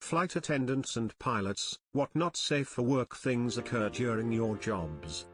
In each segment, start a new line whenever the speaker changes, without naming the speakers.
Flight attendants and pilots, what not safe for work things occur during your jobs?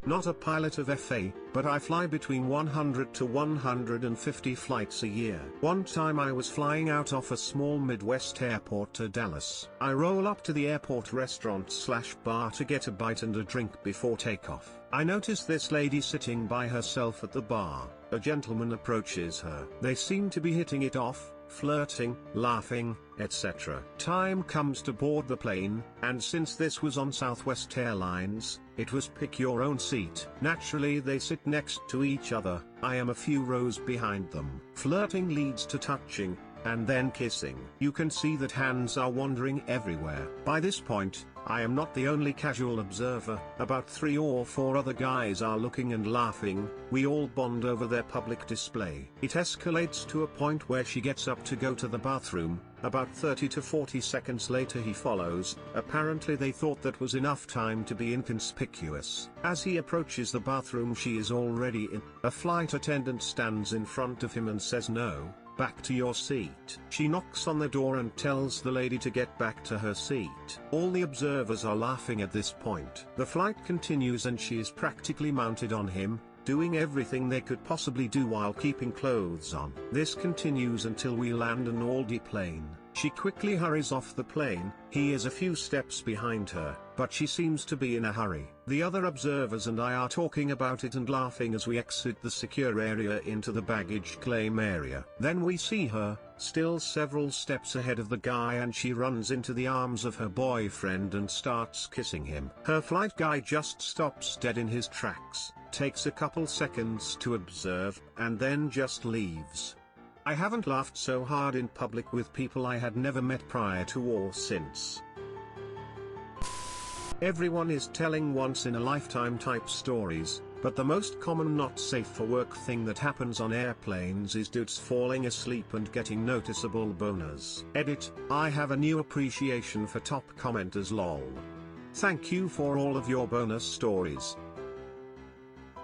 Not a pilot of FA, but I fly between 100 to 150 flights a year. One time I was flying out of a small Midwest airport to Dallas. I roll up to the airport restaurant/bar to get a bite and a drink before takeoff. I notice this lady sitting by herself at the bar. A gentleman approaches her. They seem to be hitting it off, flirting, laughing, etc. Time comes to board the plane, and since this was on Southwest Airlines, it was pick your own seat. Naturally they sit next to each other, I am a few rows behind them. Flirting leads to touching, and then kissing. You can see that hands are wandering everywhere. By this point, I am not the only casual observer, about 3 or 4 other guys are looking and laughing, we all bond over their public display. It escalates to a point where she gets up to go to the bathroom, about 30 to 40 seconds later he follows, apparently they thought that was enough time to be inconspicuous. As he approaches the bathroom she is already in. A flight attendant stands in front of him and says no. Back to your seat. She knocks on the door and tells the lady to get back to her seat. All the observers are laughing at this point. The flight continues and she is practically mounted on him, doing everything they could possibly do while keeping clothes on. This continues until we land an all-day plane. She quickly hurries off the plane, he is a few steps behind her, but she seems to be in a hurry. The other observers and I are talking about it and laughing as we exit the secure area into the baggage claim area. Then we see her, still several steps ahead of the guy, and she runs into the arms of her boyfriend and starts kissing him. Her flight guy just stops dead in his tracks, takes a couple seconds to observe, and then just leaves. I haven't laughed so hard in public with people I had never met prior to or since. Everyone is telling once-in-a-lifetime type stories, but the most common not safe for work thing that happens on airplanes is dudes falling asleep and getting noticeable boners. Edit, I have a new appreciation for top commenters lol. Thank you for all of your bonus stories.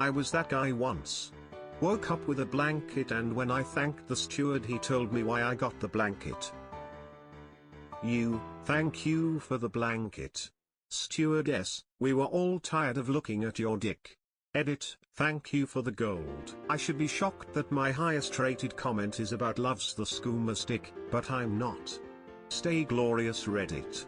I was that guy once. Woke up with a blanket, and when I thanked the steward he told me why I got the blanket. Thank you for the blanket. Stewardess, we were all tired of looking at your dick. Edit, thank you for the gold. I should be shocked that my highest rated comment is about loves the skooma stick, but I'm not. Stay glorious Reddit.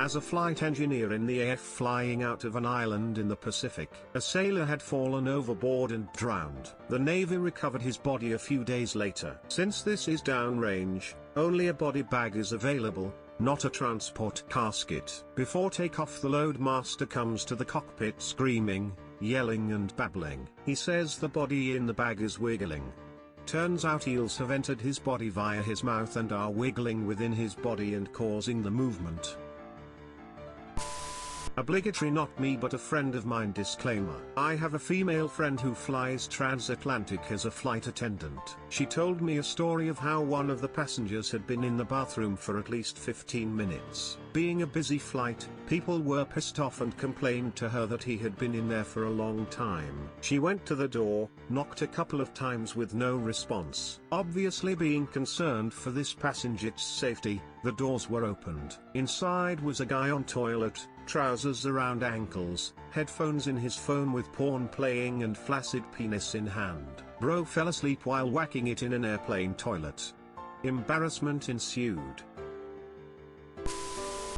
As a flight engineer in the AF flying out of an island in the Pacific, a sailor had fallen overboard and drowned. The Navy recovered his body a few days later. Since this is downrange, only a body bag is available, not a transport casket. Before takeoff the loadmaster comes to the cockpit screaming, yelling and babbling. He says the body in the bag is wiggling. Turns out eels have entered his body via his mouth and are wiggling within his body and causing the movement. Obligatory not me but a friend of mine disclaimer. I have a female friend who flies transatlantic as a flight attendant. She told me a story of how one of the passengers had been in the bathroom for at least 15 minutes. Being a busy flight, people were pissed off and complained to her that he had been in there for a long time. She went to the door, knocked a couple of times with no response. Obviously being concerned for this passenger's safety, the doors were opened. Inside was a guy on toilet, trousers around ankles, headphones in his phone with porn playing and flaccid penis in hand. Bro fell asleep while whacking it in an airplane toilet. Embarrassment ensued.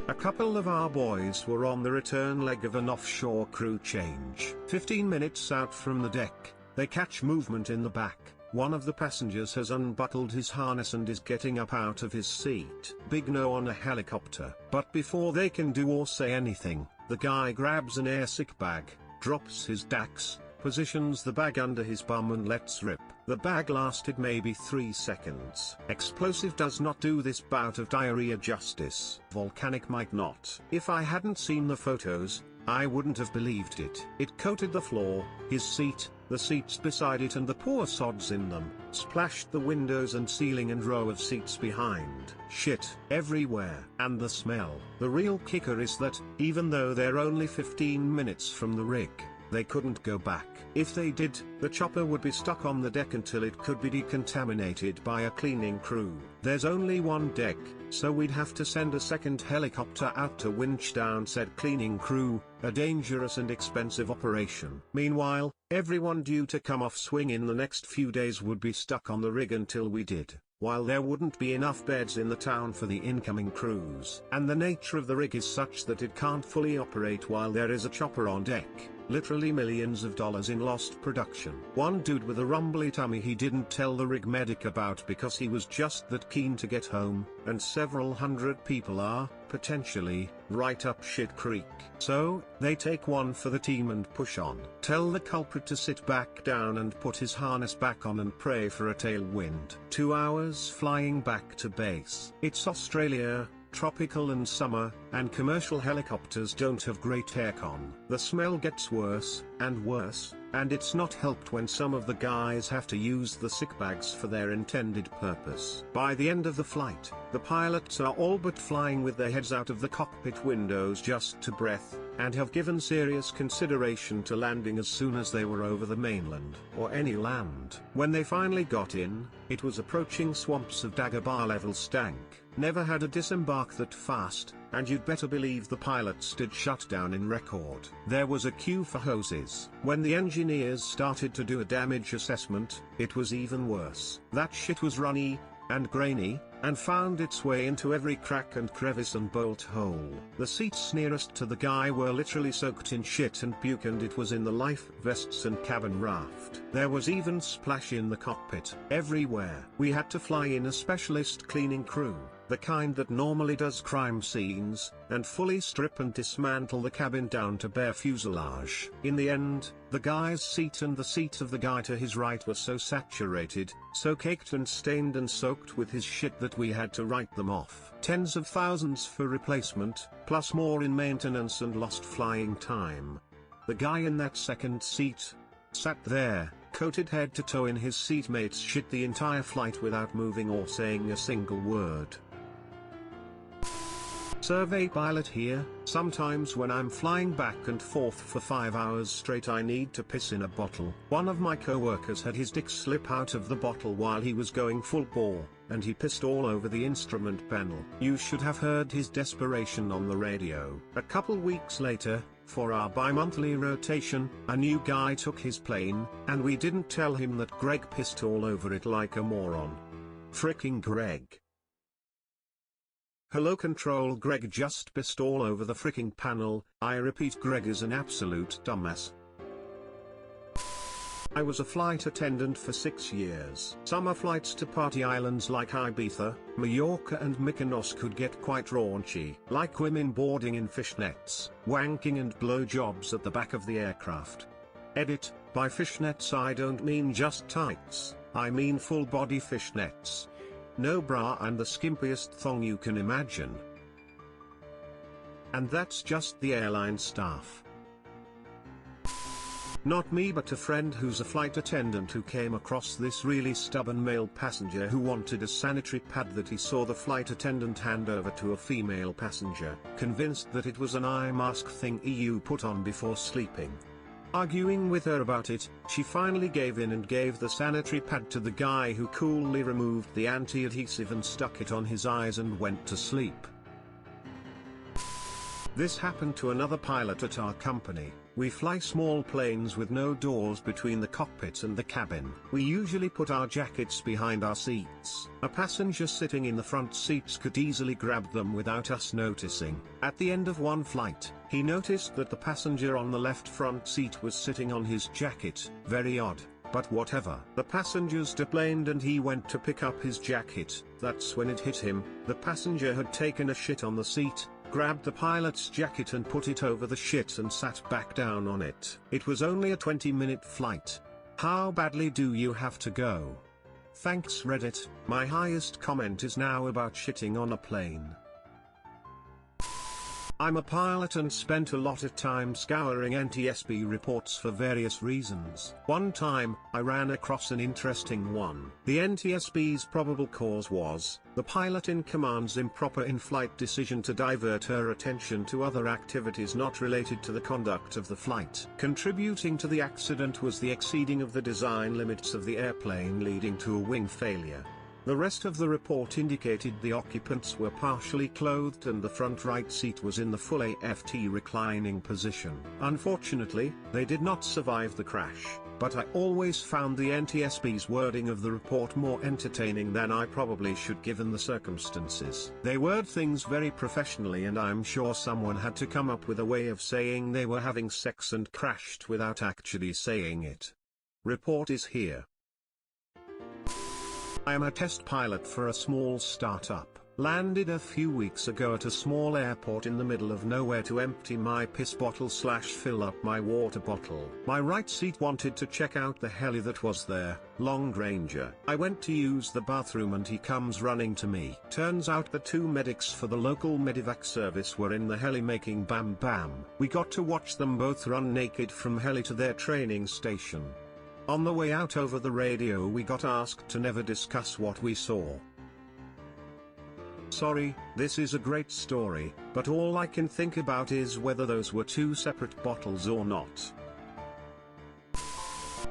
A couple of our boys were on the return leg of an offshore crew change. 15 minutes out from the deck, they catch movement in the back. One of the passengers has unbuckled his harness and is getting up out of his seat. Big no on a helicopter. But before they can do or say anything, the guy grabs an airsick bag, drops his DAX, positions the bag under his bum and lets rip. The bag lasted maybe 3 seconds. Explosive does not do this bout of diarrhea justice. Volcanic might not. If I hadn't seen the photos, I wouldn't have believed it. It coated the floor, his seat, the seats beside it and the poor sods in them, splashed the windows and ceiling and row of seats behind. Shit everywhere. And the smell. The real kicker is that, even though they're only 15 minutes from the rig, they couldn't go back. If they did, the chopper would be stuck on the deck until it could be decontaminated by a cleaning crew. There's only one deck, so we'd have to send a second helicopter out to winch down said cleaning crew, a dangerous and expensive operation. Meanwhile, everyone due to come off swing in the next few days would be stuck on the rig until we did, while there wouldn't be enough beds in the town for the incoming crews. And the nature of the rig is such that it can't fully operate while there is a chopper on deck. Literally millions of dollars in lost production. One dude with a rumbly tummy he didn't tell the rig medic about because he was just that keen to get home, and several hundred people are, potentially, right up shit creek. So, they take one for the team and push on. Tell the culprit to sit back down and put his harness back on and pray for a tailwind. 2 hours flying back to base. It's Australia, tropical and summer, and commercial helicopters don't have great aircon. The smell gets worse, and worse, and it's not helped when some of the guys have to use the sick bags for their intended purpose. By the end of the flight, the pilots are all but flying with their heads out of the cockpit windows just to breath, and have given serious consideration to landing as soon as they were over the mainland, or any land. When they finally got in, it was approaching swamps of Dagobah level stank. Never had a disembark that fast, and you'd better believe the pilots did shut down in record. There was a queue for hoses. When the engineers started to do a damage assessment, it was even worse. That shit was runny, and grainy, and found its way into every crack and crevice and bolt hole. The seats nearest to the guy were literally soaked in shit and puke, and it was in the life vests and cabin raft. There was even splash in the cockpit. Everywhere. We had to fly in a specialist cleaning crew, the kind that normally does crime scenes, and fully strip and dismantle the cabin down to bare fuselage. In the end, the guy's seat and the seat of the guy to his right were so saturated, so caked and stained and soaked with his shit that we had to write them off. Tens of thousands for replacement, plus more in maintenance and lost flying time. The guy in that second seat sat there, coated head to toe in his seatmate's shit the entire flight without moving or saying a single word. Survey pilot here. Sometimes when I'm flying back and forth for 5 hours straight I need to piss in a bottle. One of my co-workers had his dick slip out of the bottle while he was going full bore, and he pissed all over the instrument panel. You should have heard his desperation on the radio. A couple weeks later, for our bi-monthly rotation, a new guy took his plane, and we didn't tell him that Greg pissed all over it like a moron. Fricking Greg. Hello Control, Greg just pissed all over the fricking panel. I repeat, Greg is an absolute dumbass. I was a flight attendant for 6 years. Summer flights to party islands like Ibiza, Mallorca and Mykonos could get quite raunchy, like women boarding in fishnets, wanking and blowjobs at the back of the aircraft. Edit, by fishnets I don't mean just tights, I mean full body fishnets. No bra and the skimpiest thong you can imagine. And that's just the airline staff. Not me, but a friend who's a flight attendant who came across this really stubborn male passenger who wanted a sanitary pad that he saw the flight attendant hand over to a female passenger, convinced that it was an eye mask thing you put on before sleeping. Arguing with her about it, she finally gave in and gave the sanitary pad to the guy, who coolly removed the anti-adhesive and stuck it on his eyes and went to sleep. This happened to another pilot at our company. We fly small planes with no doors between the cockpit and the cabin. We usually put our jackets behind our seats. A passenger sitting in the front seats could easily grab them without us noticing. At the end of one flight, he noticed that the passenger on the left front seat was sitting on his jacket. Very odd, but whatever. The passengers deplaned and he went to pick up his jacket. That's when it hit him. The passenger had taken a shit on the seat, grabbed the pilot's jacket and put it over the shit and sat back down on it. It was only a 20-minute flight. How badly do you have to go? Thanks Reddit. My highest comment is now about shitting on a plane. I'm a pilot and spent a lot of time scouring NTSB reports for various reasons. One time, I ran across an interesting one. The NTSB's probable cause was the pilot in command's improper in-flight decision to divert her attention to other activities not related to the conduct of the flight. Contributing to the accident was the exceeding of the design limits of the airplane, leading to a wing failure. The rest of the report indicated the occupants were partially clothed and the front right seat was in the full AFT reclining position. Unfortunately, they did not survive the crash, but I always found the NTSB's wording of the report more entertaining than I probably should given the circumstances. They word things very professionally, and I'm sure someone had to come up with a way of saying they were having sex and crashed without actually saying it. Report is here. I am a test pilot for a small startup. Landed a few weeks ago at a small airport in the middle of nowhere to empty my piss bottle / fill up my water bottle. My right seat wanted to check out the heli that was there, Long Ranger. I went to use the bathroom and he comes running to me. Turns out the 2 medics for the local medevac service were in the heli making bam bam. We got to watch them both run naked from heli to their training station. On the way out over the radio we got asked to never discuss what we saw. Sorry, this is a great story, but all I can think about is whether those were 2 separate bottles or not.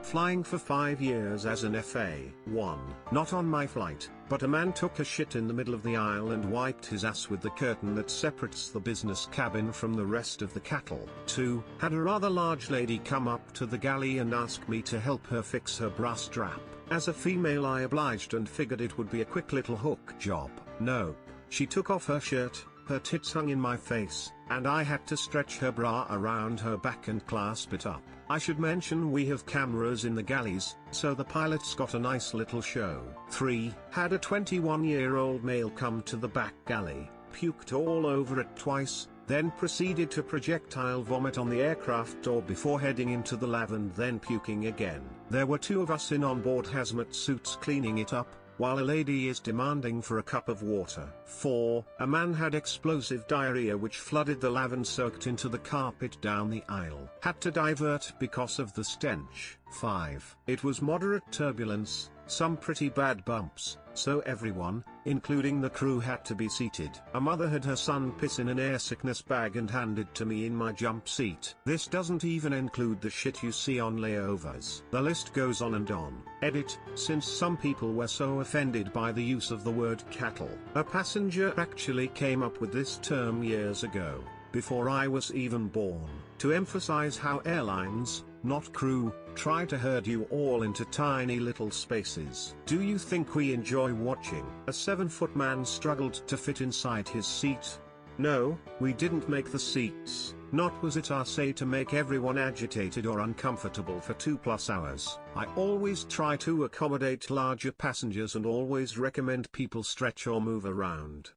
Flying for 5 years as an FA-1. Not on my flight, but a man took a shit in the middle of the aisle and wiped his ass with the curtain that separates the business cabin from the rest of the cattle. 2. Had a rather large lady come up to the galley and ask me to help her fix her bra strap. As a female I obliged and figured it would be a quick little hook job. No. She took off her shirt, her tits hung in my face, and I had to stretch her bra around her back and clasp it up. I should mention we have cameras in the galleys, so the pilots got a nice little show. 3. Had a 21-year-old male come to the back galley, puked all over it twice, then proceeded to projectile vomit on the aircraft door before heading into the lav and then puking again. There were 2 of us in onboard hazmat suits cleaning it up, while a lady is demanding for a cup of water. 4. A man had explosive diarrhea which flooded the lav and soaked into the carpet down the aisle. Had to divert because of the stench. 5. It was moderate turbulence, some pretty bad bumps, so everyone, including the crew, had to be seated. A mother had her son piss in an air sickness bag and handed to me in my jump seat. This doesn't even include the shit you see on layovers. The list goes on and on. Edit, since some people were so offended by the use of the word cattle. A passenger actually came up with this term years ago, before I was even born, to emphasize how airlines, not crew, try to herd you all into tiny little spaces. Do you think we enjoy watching a 7-foot man struggled to fit inside his seat? No, we didn't make the seats, not was it our say to make everyone agitated or uncomfortable for 2+ hours. I always try to accommodate larger passengers and always recommend people stretch or move around.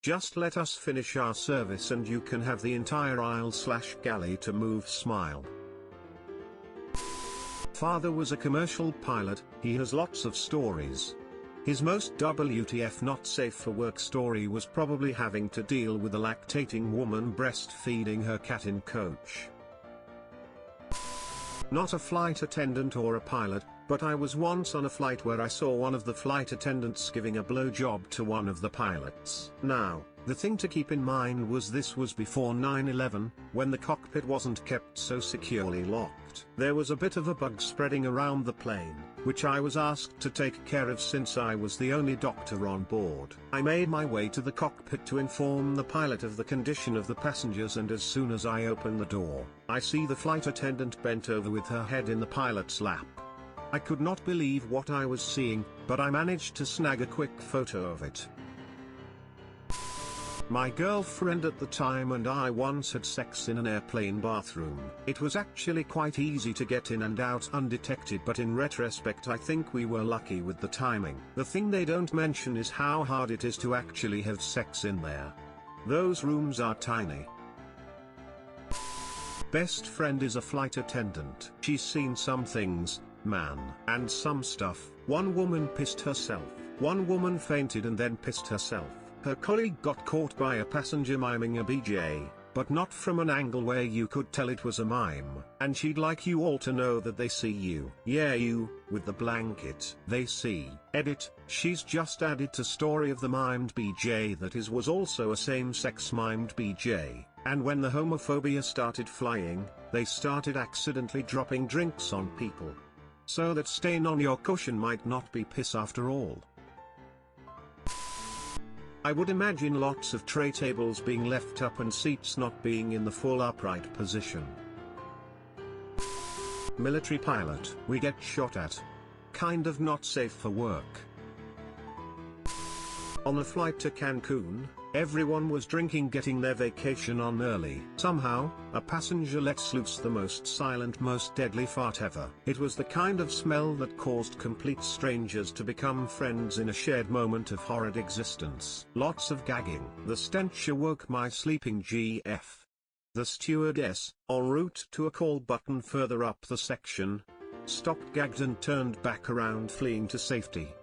Just let us finish our service and you can have the entire aisle/galley to move. Smile. Father was a commercial pilot, he has lots of stories. His most WTF not safe for work story was probably having to deal with a lactating woman breastfeeding her cat in coach. Not a flight attendant or a pilot, but I was once on a flight where I saw one of the flight attendants giving a blowjob to one of the pilots. Now, the thing to keep in mind was this was before 9/11, when the cockpit wasn't kept so securely locked. There was a bit of a bug spreading around the plane, which I was asked to take care of since I was the only doctor on board. I made my way to the cockpit to inform the pilot of the condition of the passengers, and as soon as I open the door, I see the flight attendant bent over with her head in the pilot's lap. I could not believe what I was seeing, but I managed to snag a quick photo of it. My girlfriend at the time and I once had sex in an airplane bathroom. It was actually quite easy to get in and out undetected, but in retrospect I think we were lucky with the timing. The thing they don't mention is how hard it is to actually have sex in there. Those rooms are tiny. Best friend is a flight attendant. She's seen some things, man, and some stuff. One woman pissed herself. One woman fainted and then pissed herself. Her colleague got caught by a passenger miming a BJ. but not from an angle where you could tell it was a mime. And she'd like you all to know that they see you. Yeah, you, with the blanket. They see. Edit, she's just added to story of the mimed BJ that is was also a same-sex mimed BJ. And when the homophobia started flying, they started accidentally dropping drinks on people. So that stain on your cushion might not be piss after all. I would imagine lots of tray tables being left up and seats not being in the full upright position. Military pilot, we get shot at. Kind of not safe for work. On a flight to Cancun, everyone was drinking getting their vacation on early. Somehow, a passenger lets loose the most silent, most deadly fart ever. It was the kind of smell that caused complete strangers to become friends in a shared moment of horrid existence. Lots of gagging. The stench awoke my sleeping GF. The stewardess, en route to a call button further up the section, stopped, gagged and turned back around, fleeing to safety.